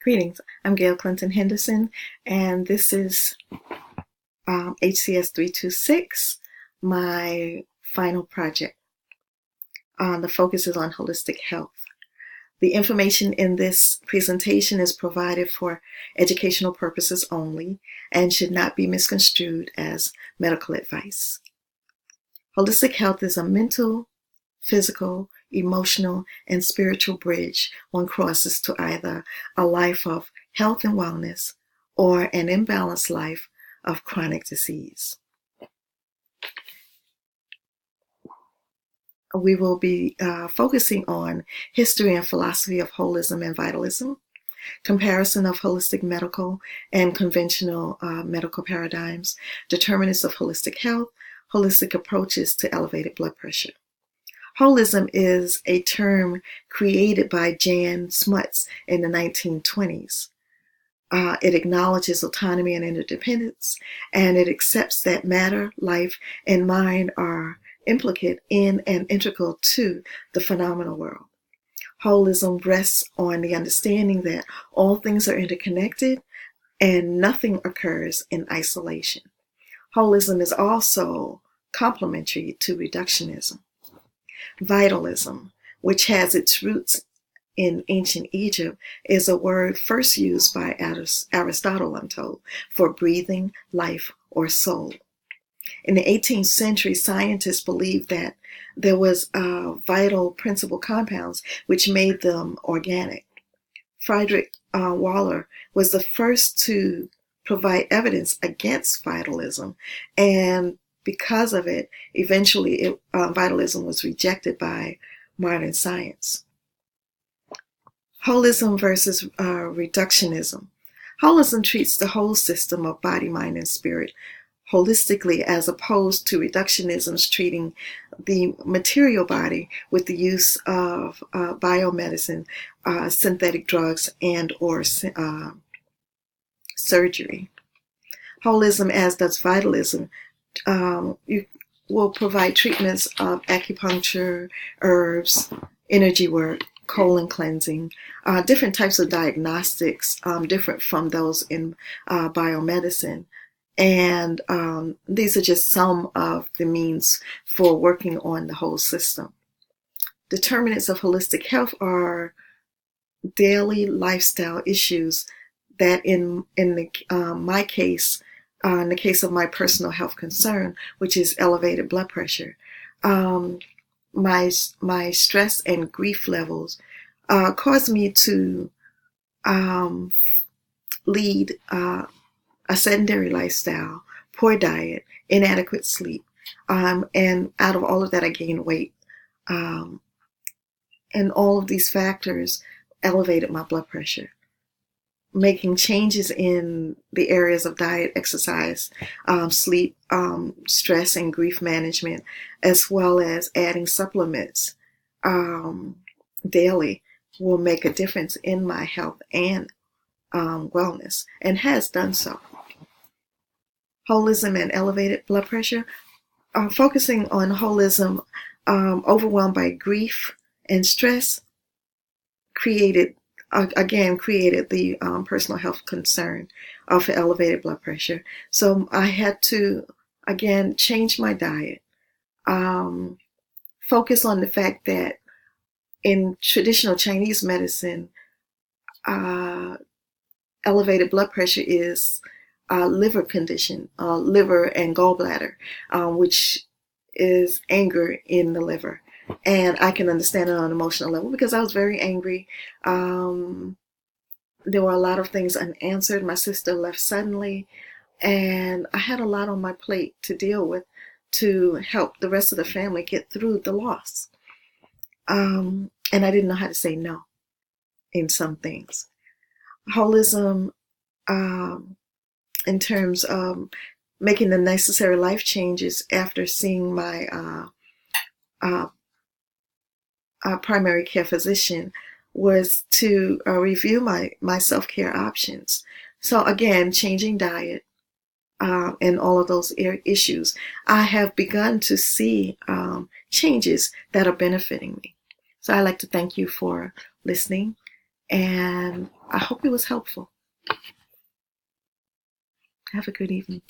Greetings, I'm Gail Clinton-Henderson, and this is HCS326, my final project. The focus is on holistic health. The information in this presentation is provided for educational purposes only and should not be misconstrued as medical advice. Holistic health is a mental, physical, emotional, and spiritual bridge one crosses to either a life of health and wellness or an imbalanced life of chronic disease. We will be focusing on history and philosophy of holism and vitalism, comparison of holistic medical and conventional medical paradigms, determinants of holistic health, holistic approaches to elevated blood pressure. Holism is a term created by Jan Smuts in the 1920s. It acknowledges autonomy and interdependence, and it accepts that matter, life, and mind are implicate in and integral to the phenomenal world. Holism rests on the understanding that all things are interconnected and nothing occurs in isolation. Holism is also complementary to reductionism. Vitalism, which has its roots in ancient Egypt, is a word first used by Aristotle, I'm told, for breathing, life, or soul. In the 18th century, scientists believed that there was vital principal compounds which made them organic. Friedrich Waller was the first to provide evidence against vitalism, and because of it, eventually vitalism was rejected by modern science. Holism versus reductionism. Holism treats the whole system of body, mind, and spirit holistically, as opposed to reductionism's treating the material body with the use of biomedicine, synthetic drugs, and or surgery. Holism, as does vitalism, you will provide treatments of acupuncture, herbs, energy work, colon cleansing, different types of diagnostics, different from those in biomedicine. And these are just some of the means for working on the whole system. Determinants of holistic health are daily lifestyle issues that in my case, in the case of my personal health concern, which is elevated blood pressure, my stress and grief levels cause me to lead a sedentary lifestyle, poor diet, inadequate sleep, and out of all of that I gained weight. And all of these factors elevated my blood pressure. Making changes in the areas of diet, exercise, sleep, stress, and grief management, as well as adding supplements daily, will make a difference in my health and wellness, and has done so. Holism and elevated blood pressure. Focusing on holism, overwhelmed by grief and stress, created the personal health concern of elevated blood pressure. So I had to, again, change my diet, focus on the fact that in traditional Chinese medicine, elevated blood pressure is a liver condition, liver and gallbladder, which is anger in the liver. And I can understand it on an emotional level because I was very angry. There were a lot of things unanswered. My sister left suddenly, and I had a lot on my plate to deal with to help the rest of the family get through the loss. And I didn't know how to say no in some things. Holism, in terms of making the necessary life changes after seeing my primary care physician, was to review my self-care options. So again, changing diet and all of those issues, I have begun to see changes that are benefiting me. So I'd like to thank you for listening, And I hope it was helpful. Have a good evening.